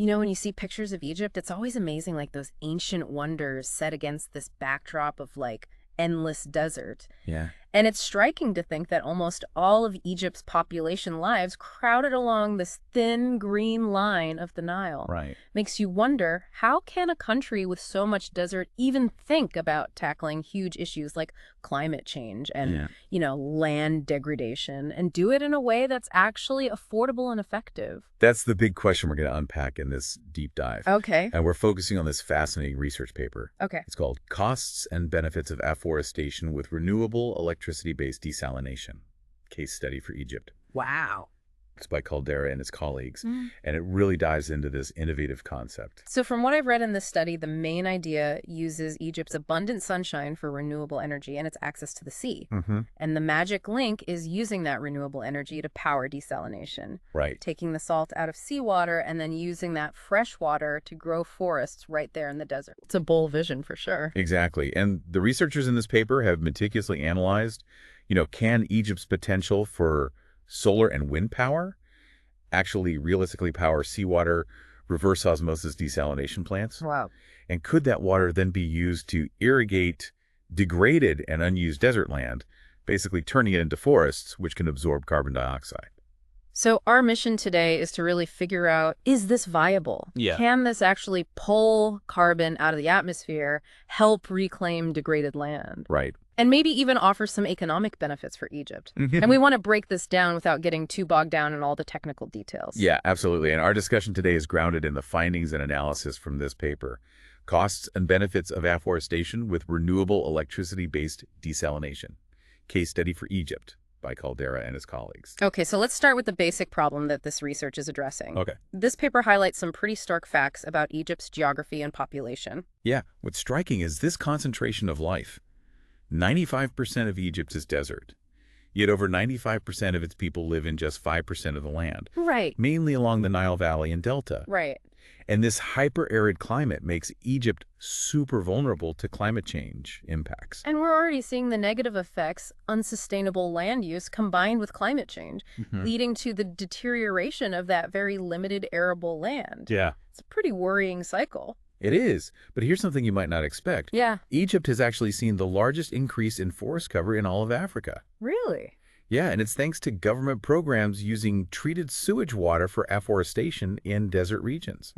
You know, when you see pictures of Egypt, it's always amazing, like those ancient wonders set against this backdrop of like endless desert. Yeah. And it's striking to think that almost all of Egypt's population lives crowded along this thin green line of the Nile. Right. Makes you wonder, how can a country with so much desert even think about tackling huge issues like climate change and, Yeah. land degradation, and do it in a way that's actually affordable and effective? That's the big question we're going to unpack in this deep dive. Okay. And we're focusing on this fascinating research paper. Okay. It's called Costs and Benefits of Afforestation with Renewable Electricity-Based Desalination. Case study for Egypt. Wow. It's by Caldera and his colleagues, Mm. and it really dives into this innovative concept. So from what I've read in this study, the main idea uses Egypt's abundant sunshine for renewable energy and its access to the sea. Mm-hmm. And the magic link is using that renewable energy to power desalination, Right. taking the salt out of seawater and then using that fresh water to grow forests right there in the desert. It's a bold vision for sure. Exactly. And the researchers in this paper have meticulously analyzed, can Egypt's potential for solar and wind power actually realistically power seawater reverse osmosis desalination plants? Wow. And could that water then be used to irrigate degraded and unused desert land, basically turning it into forests, which can absorb carbon dioxide? So our mission today is to really figure out, is this viable? Yeah. Can this actually pull carbon out of the atmosphere, help reclaim degraded land? Right. And maybe even offer some economic benefits for Egypt. And we want to break this down without getting too bogged down in all the technical details. Yeah, absolutely. And our discussion today is grounded in the findings and analysis from this paper. Costs and Benefits of Afforestation with Renewable Electricity-Based Desalination. Case study for Egypt by Caldera and his colleagues. Okay, so let's start with the basic problem that this research is addressing. Okay. This paper highlights some pretty stark facts about Egypt's geography and population. Yeah, what's striking is this concentration of life. 95% of Egypt is desert, yet over 95% of its people live in just 5% of the land, Right. mainly along the Nile Valley and Delta. Right. And this hyper-arid climate makes Egypt super vulnerable to climate change impacts. And we're already seeing the negative effects, unsustainable land use combined with climate change, leading to the deterioration of that very limited arable land. Yeah. It's a pretty worrying cycle. It is, but here's something you might not expect. Yeah. Egypt has actually seen the largest increase in forest cover in all of Africa. Really? Yeah, and it's thanks to government programs using treated sewage water for afforestation in desert regions.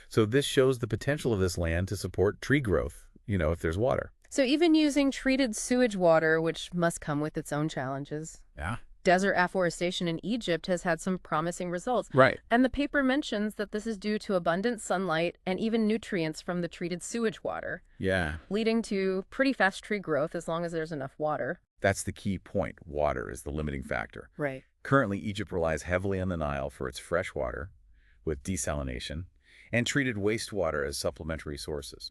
So this shows the potential of this land to support tree growth, if there's water. So even using treated sewage water, which must come with its own challenges, Yeah. desert afforestation in Egypt has had some promising results. Right. And the paper mentions that this is due to abundant sunlight and even nutrients from the treated sewage water, Yeah. leading to pretty fast tree growth as long as there's enough water. That's the key point. Water is the limiting factor. Right. Currently, Egypt relies heavily on the Nile for its fresh water, with desalination, and treated wastewater as supplementary sources.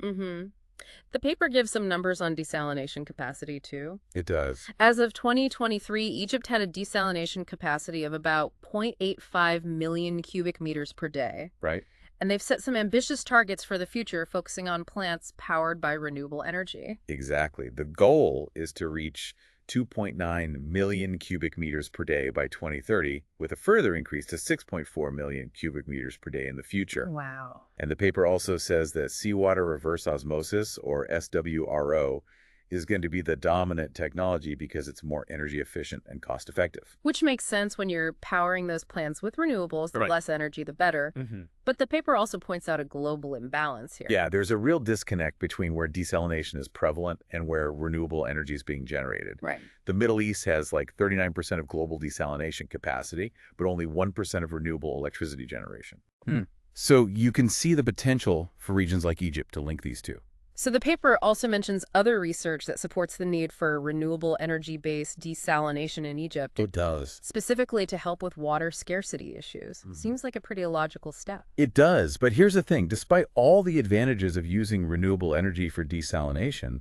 The paper gives some numbers on desalination capacity, too. It does. As of 2023, Egypt had a desalination capacity of about 0.85 million cubic meters per day. Right? And they've set some ambitious targets for the future, focusing on plants powered by renewable energy. Exactly. The goal is to reach 2.9 million cubic meters per day by 2030, with a further increase to 6.4 million cubic meters per day in the future. Wow. And the paper also says that seawater reverse osmosis, or SWRO, is going to be the dominant technology because it's more energy efficient and cost effective. Which makes sense when you're powering those plants with renewables. The Right. less energy, the better. But the paper also points out a global imbalance here. Yeah, there's a real disconnect between where desalination is prevalent and where renewable energy is being generated. Right. The Middle East has like 39% of global desalination capacity, but only 1% of renewable electricity generation. So you can see the potential for regions like Egypt to link these two. So the paper also mentions other research that supports the need for renewable energy-based desalination in Egypt, It does. specifically to help with water scarcity issues. Seems like a pretty logical step. It does, but here's the thing. Despite all the advantages of using renewable energy for desalination,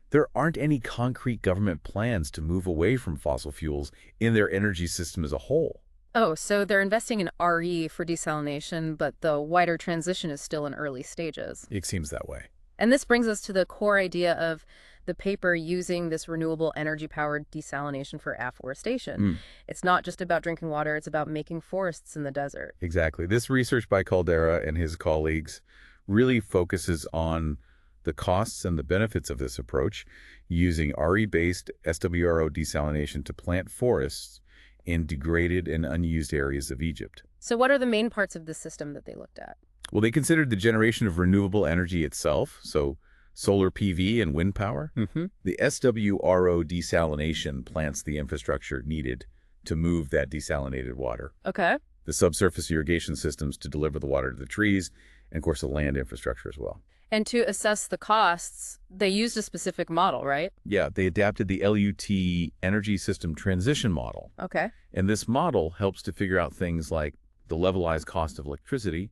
there aren't any concrete government plans to move away from fossil fuels in their energy system as a whole. Oh, so they're investing in RE for desalination, but the wider transition is still in early stages. It seems that way. And this brings us to the core idea of the paper using this renewable energy-powered desalination for afforestation. It's not just about drinking water, it's about making forests in the desert. Exactly. This research by Caldera and his colleagues really focuses on the costs and the benefits of this approach, using RE-based SWRO desalination to plant forests in degraded and unused areas of Egypt. So what are the main parts of the system that they looked at? Well, they considered the generation of renewable energy itself, so solar PV and wind power. The SWRO desalination plants the infrastructure needed to move that desalinated water. Okay. The subsurface irrigation systems to deliver the water to the trees, and of course the land infrastructure as well. And to assess the costs, they used a specific model, right? Yeah, they adapted the LUT Energy System Transition Model. Okay. And this model helps to figure out things like the levelized cost of electricity,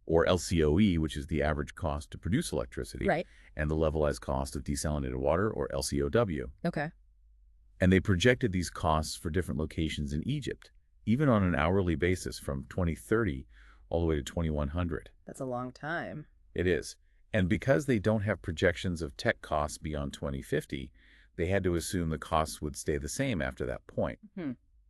or LCOE, which is the average cost to produce electricity, Right. and the levelized cost of desalinated water, or LCOW. Okay. And they projected these costs for different locations in Egypt, even on an hourly basis from 2030 all the way to 2100. That's a long time. It is. And because they don't have projections of tech costs beyond 2050, they had to assume the costs would stay the same after that point.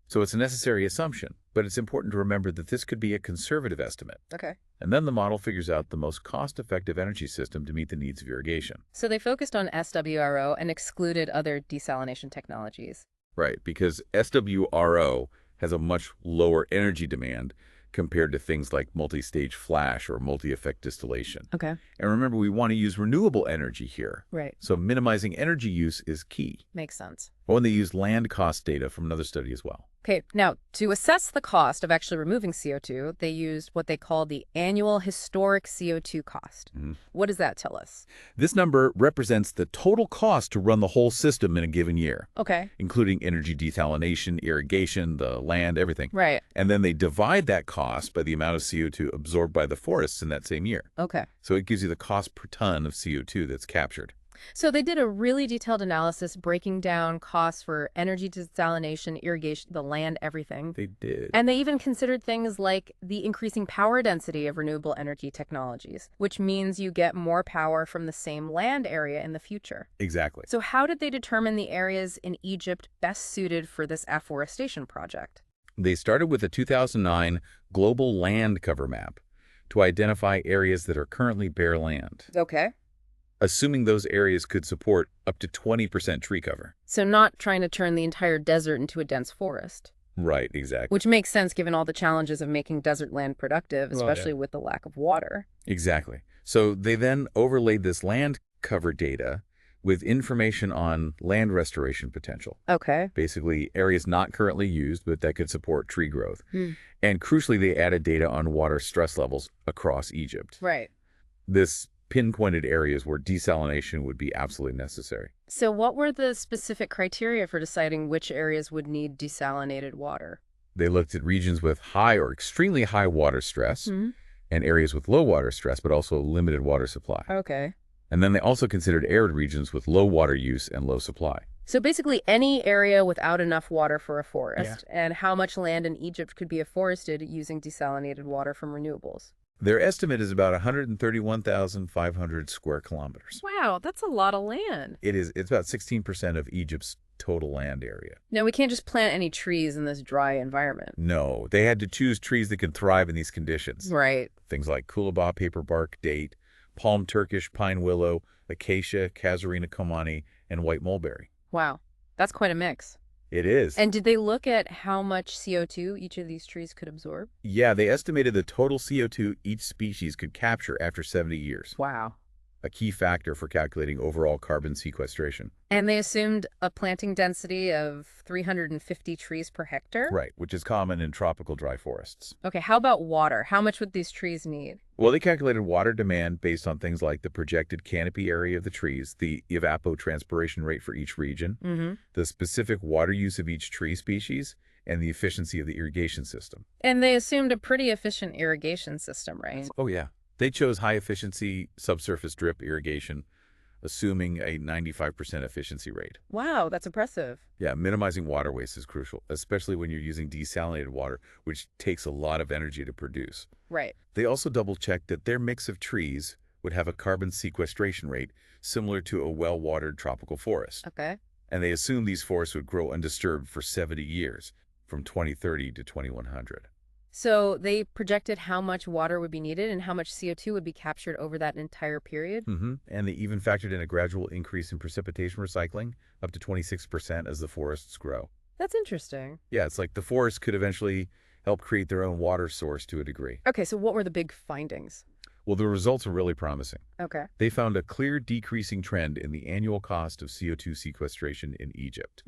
So it's a necessary assumption, but it's important to remember that this could be a conservative estimate. Okay. And then the model figures out the most cost-effective energy system to meet the needs of irrigation. So they focused on SWRO and excluded other desalination technologies. Right, because SWRO has a much lower energy demand compared to things like multi-stage flash or multi-effect distillation. Okay. And remember, we want to use renewable energy here. Right. So minimizing energy use is key. Makes sense. Oh, and they used land cost data from another study as well. Okay, now, to assess the cost of actually removing CO2, they used what they call the annual historic CO2 cost. What does that tell us? This number represents the total cost to run the whole system in a given year, Okay. including energy desalination, irrigation, the land, everything. Right. And then they divide that cost by the amount of CO2 absorbed by the forests in that same year. Okay. So it gives you the cost per ton of CO2 that's captured. So they did a really detailed analysis breaking down costs for energy desalination, irrigation, the land, everything. They did. And they even considered things like the increasing power density of renewable energy technologies, which means you get more power from the same land area in the future. Exactly. So how did they determine the areas in Egypt best suited for this afforestation project? They started with a 2009 global land cover map to identify areas that are currently bare land, Okay. assuming those areas could support up to 20% tree cover. So not trying to turn the entire desert into a dense forest. Right, exactly. Which makes sense given all the challenges of making desert land productive, Well, yeah. especially with the lack of water. Exactly. So they then overlaid this land cover data with information on land restoration potential. Okay. Basically, areas not currently used, but that could support tree growth. And crucially, they added data on water stress levels across Egypt. Right. This pinpointed areas where desalination would be absolutely necessary. So what were the specific criteria for deciding which areas would need desalinated water? They looked at regions with high or extremely high water stress and areas with low water stress, but also limited water supply. Okay. And then they also considered arid regions with low water use and low supply. So basically any area without enough water for a forest, and how much land in Egypt could be afforested using desalinated water from renewables. Their estimate is about 131,500 square kilometers. Wow, that's a lot of land. It's about 16% of Egypt's total land area. Now, we can't just plant any trees in this dry environment. No, they had to choose trees that could thrive in these conditions. Right. Things like coolabah, paperbark, date, palm Turkish, pine willow, acacia, casuarina comani, and white mulberry. Wow, that's quite a mix. It is. And did they look at how much CO2 each of these trees could absorb? Yeah, they estimated the total CO2 each species could capture after 70 years. Wow. A key factor for calculating overall carbon sequestration. And they assumed a planting density of 350 trees per hectare? Right, which is common in tropical dry forests. Okay, how about water? How much would these trees need? Well, they calculated water demand based on things like the projected canopy area of the trees, the evapotranspiration rate for each region, the specific water use of each tree species, and the efficiency of the irrigation system. And they assumed a pretty efficient irrigation system, right? Oh, yeah. They chose high-efficiency subsurface drip irrigation, assuming a 95% efficiency rate. Wow, that's impressive. Yeah, minimizing water waste is crucial, especially when you're using desalinated water, which takes a lot of energy to produce. Right. They also double-checked that their mix of trees would have a carbon sequestration rate similar to a well-watered tropical forest. Okay. And they assumed these forests would grow undisturbed for 70 years, from 2030 to 2100. So they projected how much water would be needed and how much CO2 would be captured over that entire period? And they even factored in a gradual increase in precipitation recycling, up to 26% as the forests grow. That's interesting. Yeah, it's like the forests could eventually help create their own water source to a degree. Okay, so what were the big findings? Well, the results are really promising. Okay. They found a clear decreasing trend in the annual cost of CO2 sequestration in Egypt.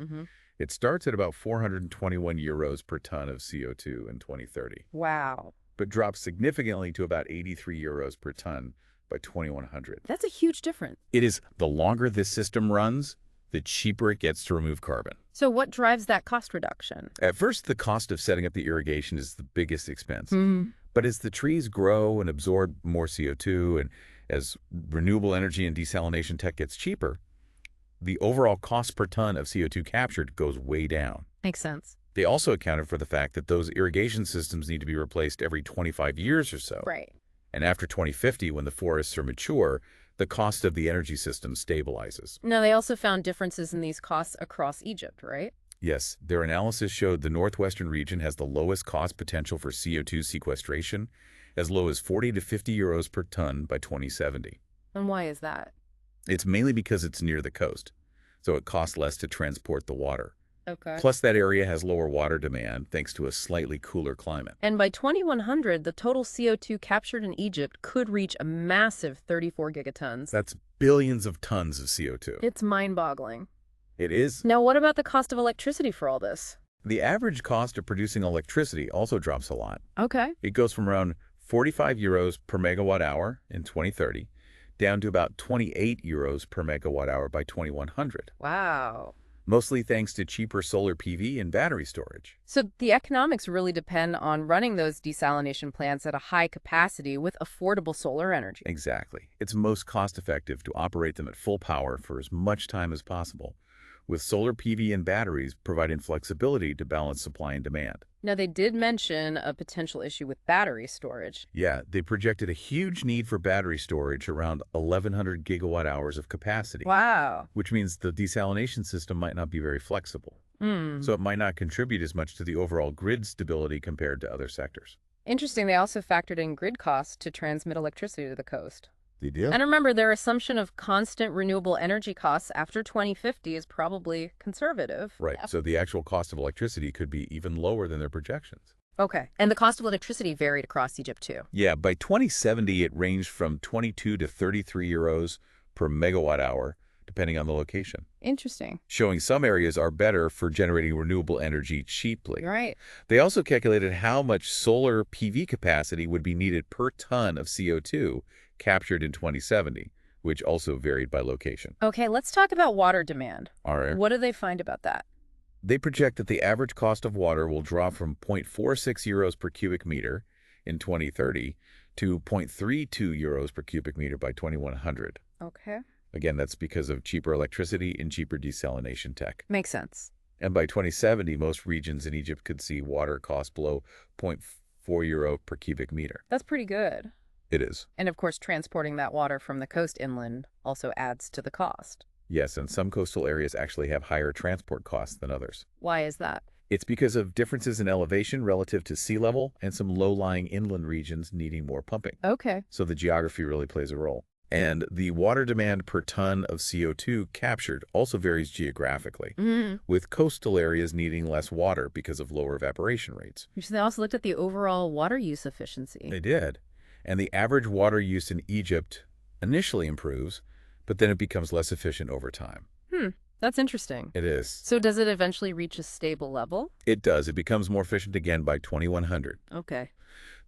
It starts at about 421 euros per ton of CO2 in 2030, Wow. but drops significantly to about 83 euros per ton by 2100. That's a huge difference. It is the longer this system runs, the cheaper it gets to remove carbon. So what drives that cost reduction? At first, the cost of setting up the irrigation is the biggest expense. Hmm. But as the trees grow and absorb more CO2, and as renewable energy and desalination tech gets cheaper, the overall cost per ton of CO2 captured goes way down. Makes sense. They also accounted for the fact that those irrigation systems need to be replaced every 25 years or so. Right. And after 2050, when the forests are mature, the cost of the energy system stabilizes. Now, they also found differences in these costs across Egypt, right? Yes, their analysis showed the northwestern region has the lowest cost potential for CO2 sequestration, as low as 40 to 50 euros per ton by 2070. And why is that? It's mainly because it's near the coast, so it costs less to transport the water. Okay. Plus, that area has lower water demand thanks to a slightly cooler climate. And by 2100, the total CO2 captured in Egypt could reach a massive 34 gigatons. That's billions of tons of CO2. It's mind-boggling. It is. Now, what about the cost of electricity for all this? The average cost of producing electricity also drops a lot. Okay. It goes from around 45 euros per megawatt hour in 2030 down to about 28 euros per megawatt hour by 2100. Wow. Mostly thanks to cheaper solar PV and battery storage. So the economics really depend on running those desalination plants at a high capacity with affordable solar energy. Exactly. It's most cost-effective to operate them at full power for as much time as possible, with solar PV and batteries providing flexibility to balance supply and demand. Now, they did mention a potential issue with battery storage. Yeah, they projected a huge need for battery storage, around 1,100 gigawatt hours of capacity. Wow. Which means the desalination system might not be very flexible. So it might not contribute as much to the overall grid stability compared to other sectors. Interesting, they also factored in grid costs to transmit electricity to the coast. The deal? And remember, their assumption of constant renewable energy costs after 2050 is probably conservative. Right, so the actual cost of electricity could be even lower than their projections. Okay. And the cost of electricity varied across Egypt, too. Yeah, by 2070, it ranged from 22 to 33 euros per megawatt hour, depending on the location, Interesting. showing some areas are better for generating renewable energy cheaply. You're right. They also calculated how much solar PV capacity would be needed per ton of CO2 captured in 2070, which also varied by location. Okay, let's talk about water demand. All right. What do they find about that? They project that the average cost of water will drop from 0.46 euros per cubic meter in 2030 to 0.32 euros per cubic meter by 2100. Okay. Again, that's because of cheaper electricity and cheaper desalination tech. Makes sense. And by 2070, most regions in Egypt could see water cost below 0.4 euro per cubic meter. That's pretty good. It is. And of course, transporting that water from the coast inland also adds to the cost. Yes, and some coastal areas actually have higher transport costs than others. Why is that? It's because of differences in elevation relative to sea level and some low-lying inland regions needing more pumping. Okay. So the geography really plays a role. And the water demand per ton of CO2 captured also varies geographically, with coastal areas needing less water because of lower evaporation rates. So they also looked at the overall water use efficiency. They did. And the average water use in Egypt initially improves, but then it becomes less efficient over time. That's interesting. It is. So does it eventually reach a stable level? It does. It becomes more efficient again by 2100. Okay.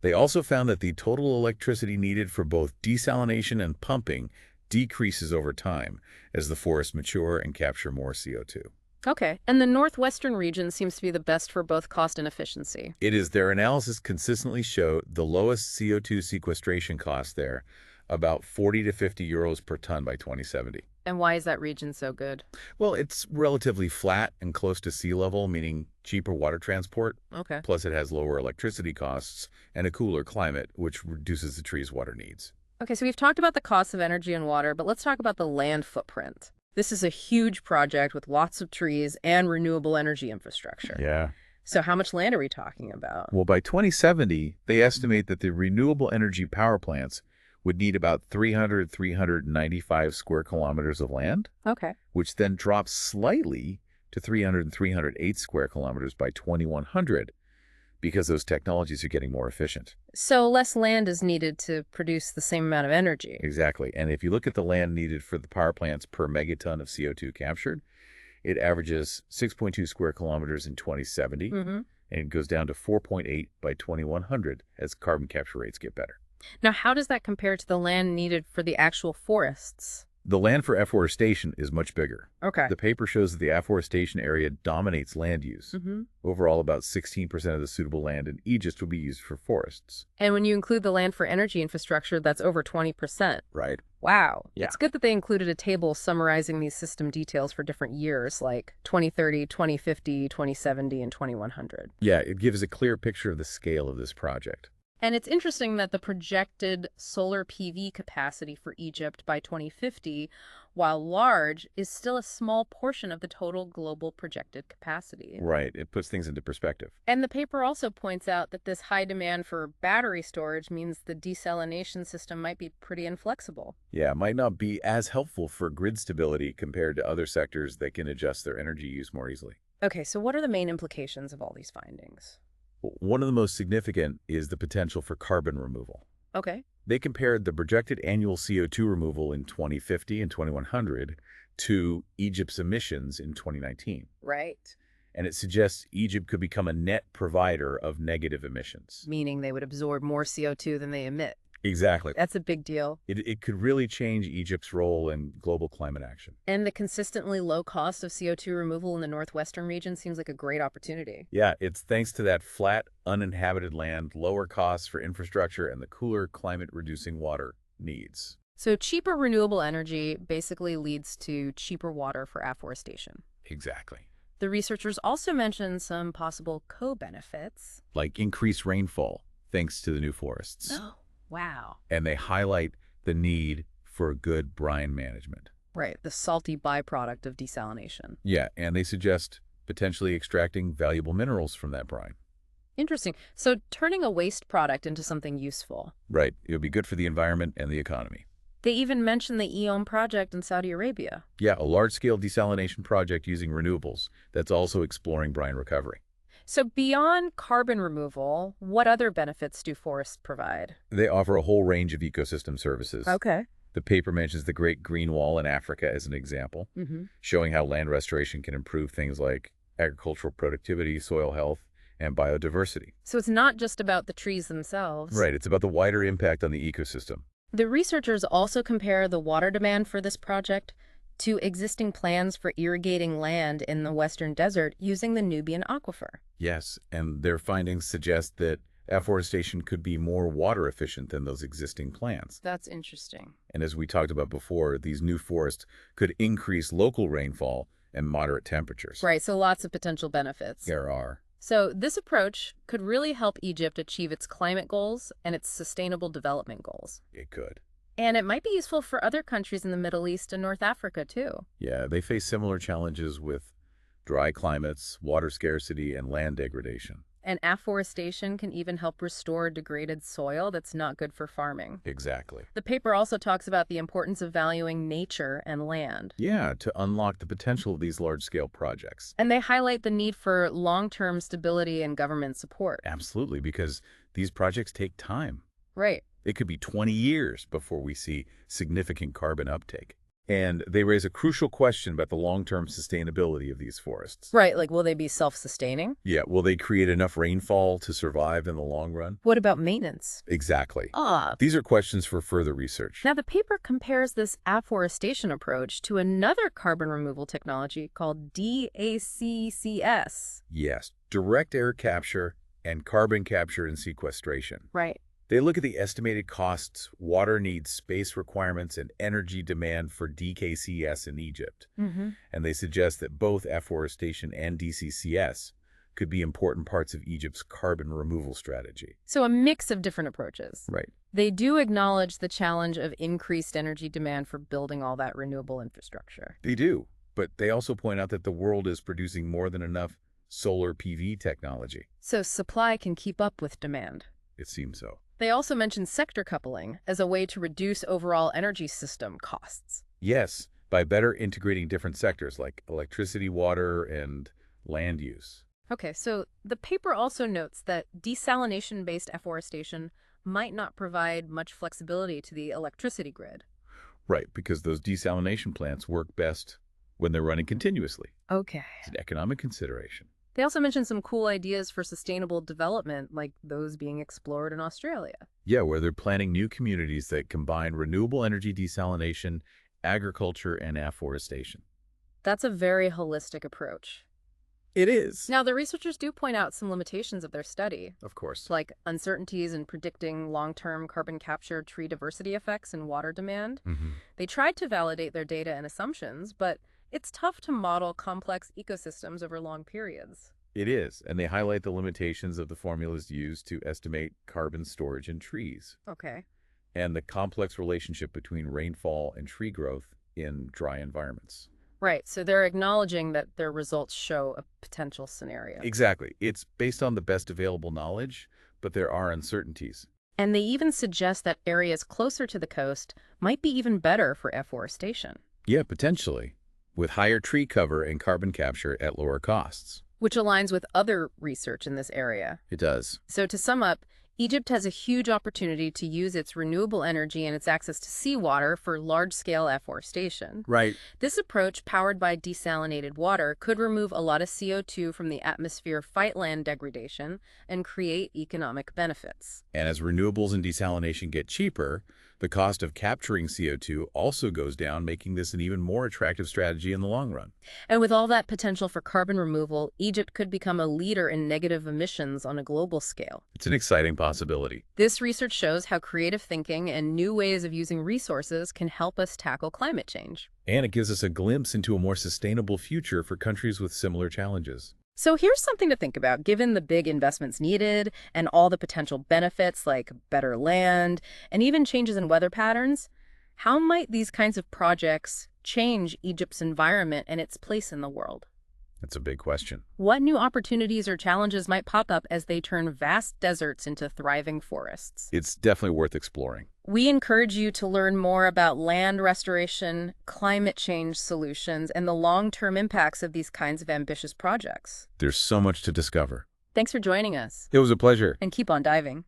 They also found that the total electricity needed for both desalination and pumping decreases over time as the forests mature and capture more CO2. Okay. And the northwestern region seems to be the best for both cost and efficiency. It is. Their analysis consistently showed the lowest CO2 sequestration cost there, about 40 to 50 euros per ton by 2070. And why is that region so good? Well, it's relatively flat and close to sea level, meaning cheaper water transport. Okay. Plus, it has lower electricity costs and a cooler climate, which reduces the tree's water needs. Okay, so we've talked about the costs of energy and water, but let's talk about the land footprint. This is a huge project with lots of trees and renewable energy infrastructure. Yeah. So how much land are we talking about? Well, by 2070, they estimate that the renewable energy power plants would need about 395 square kilometers of land, Okay. which then drops slightly to 300 and 308 square kilometers by 2100 because those technologies are getting more efficient. So less land is needed to produce the same amount of energy. Exactly. And if you look at the land needed for the power plants per megaton of CO2 captured, it averages 6.2 square kilometers in 2070, and it goes down to 4.8 by 2100 as carbon capture rates get better. Now, how does that compare to the land needed for the actual forests? The land for afforestation is much bigger. Okay. The paper shows that the afforestation area dominates land use. Overall, about 16% of the suitable land in Egypt will be used for forests. And when you include the land for energy infrastructure, that's over 20%. Right. Wow. Yeah. It's good that they included a table summarizing these system details for different years, like 2030, 2050, 2070, and 2100. Yeah, it gives a clear picture of the scale of this project. And it's interesting that the projected solar PV capacity for Egypt by 2050, while large, is still a small portion of the total global projected capacity. Right. It puts things into perspective. And the paper also points out that this high demand for battery storage means the desalination system might be pretty inflexible. Yeah, it might not be as helpful for grid stability compared to other sectors that can adjust their energy use more easily. Okay, so what are the main implications of all these findings? One of the most significant is the potential for carbon removal. Okay. They compared the projected annual CO2 removal in 2050 and 2100 to Egypt's emissions in 2019. Right. And it suggests Egypt could become a net provider of negative emissions. Meaning they would absorb more CO2 than they emit. Exactly. That's a big deal. It could really change Egypt's role in global climate action. And the consistently low cost of CO2 removal in the northwestern region seems like a great opportunity. Yeah, it's thanks to that flat, uninhabited land, lower costs for infrastructure, and the cooler climate-reducing water needs. So cheaper renewable energy basically leads to cheaper water for afforestation. Exactly. The researchers also mentioned some possible co-benefits. Like increased rainfall, thanks to the new forests. Oh, wow. And they highlight the need for good brine management. Right, the salty byproduct of desalination. Yeah, and they suggest potentially extracting valuable minerals from that brine. Interesting. So turning a waste product into something useful. Right. It would be good for the environment and the economy. They even mentioned the EOM project in Saudi Arabia. Yeah, a large-scale desalination project using renewables that's also exploring brine recovery. So beyond carbon removal, what other benefits do forests provide? They offer a whole range of ecosystem services. Okay. The paper mentions the Great Green Wall in Africa as an example, showing how land restoration can improve things like agricultural productivity, soil health, and biodiversity. So it's not just about the trees themselves. Right, it's about the wider impact on the ecosystem. The researchers also compare the water demand for this project to existing plans for irrigating land in the Western Desert using the Nubian aquifer. Yes, and their findings suggest that afforestation could be more water efficient than those existing plants. That's interesting. And as we talked about before, these new forests could increase local rainfall and moderate temperatures. Right, so lots of potential benefits. There are. So this approach could really help Egypt achieve its climate goals and its sustainable development goals. It could. And it might be useful for other countries in the Middle East and North Africa, too. Yeah, they face similar challenges with dry climates, water scarcity, and land degradation. And afforestation can even help restore degraded soil that's not good for farming. Exactly. The paper also talks about the importance of valuing nature and land. Yeah, to unlock the potential of these large-scale projects. And they highlight the need for long-term stability and government support. Absolutely, because these projects take time. Right. It could be 20 years before we see significant carbon uptake. And they raise a crucial question about the long-term sustainability of these forests. Right, like will they be self-sustaining? Yeah, will they create enough rainfall to survive in the long run? What about maintenance? Exactly. These are questions for further research. Now, the paper compares this afforestation approach to another carbon removal technology called DACCS. Yes, direct air capture and carbon capture and sequestration. Right. They look at the estimated costs, water needs, space requirements, and energy demand for DKCS in Egypt. And they suggest that both afforestation and DCCS could be important parts of Egypt's carbon removal strategy. So a mix of different approaches. Right. They do acknowledge the challenge of increased energy demand for building all that renewable infrastructure. They do, but they also point out that the world is producing more than enough solar PV technology. So supply can keep up with demand. It seems so. They also mention sector coupling as a way to reduce overall energy system costs. Yes, by better integrating different sectors like electricity, water, and land use. Okay, so the paper also notes that desalination-based afforestation might not provide much flexibility to the electricity grid. Right, because those desalination plants work best when they're running continuously. Okay. It's an economic consideration. They also mention some cool ideas for sustainable development, like those being explored in Australia. Yeah, where they're planning new communities that combine renewable energy desalination, agriculture, and afforestation. That's a very holistic approach. It is. Now, the researchers do point out some limitations of their study, Of course. like uncertainties in predicting long-term carbon capture tree diversity effects and water demand. They tried to validate their data and assumptions, but it's tough to model complex ecosystems over long periods. It is, and they highlight the limitations of the formulas used to estimate carbon storage in trees Okay. and the complex relationship between rainfall and tree growth in dry environments. Right, so they're acknowledging that their results show a potential scenario. Exactly. It's based on the best available knowledge, but there are uncertainties. And they even suggest that areas closer to the coast might be even better for afforestation, Yeah, potentially, with higher tree cover and carbon capture at lower costs. which aligns with other research in this area. It does. So to sum up, Egypt has a huge opportunity to use its renewable energy and its access to seawater for large-scale afforestation. Right. This approach, powered by desalinated water, could remove a lot of CO2 from the atmosphere, fight land degradation, and create economic benefits. And as renewables and desalination get cheaper, the cost of capturing CO2 also goes down, making this an even more attractive strategy in the long run. And with all that potential for carbon removal, Egypt could become a leader in negative emissions on a global scale. It's an exciting possibility. This research shows how creative thinking and new ways of using resources can help us tackle climate change. And it gives us a glimpse into a more sustainable future for countries with similar challenges. So here's something to think about. Given the big investments needed and all the potential benefits like better land and even changes in weather patterns, how might these kinds of projects change Egypt's environment and its place in the world? That's a big question. What new opportunities or challenges might pop up as they turn vast deserts into thriving forests? It's definitely worth exploring. We encourage you to learn more about land restoration, climate change solutions, and the long-term impacts of these kinds of ambitious projects. There's so much to discover. Thanks for joining us, It was a pleasure. and keep on diving.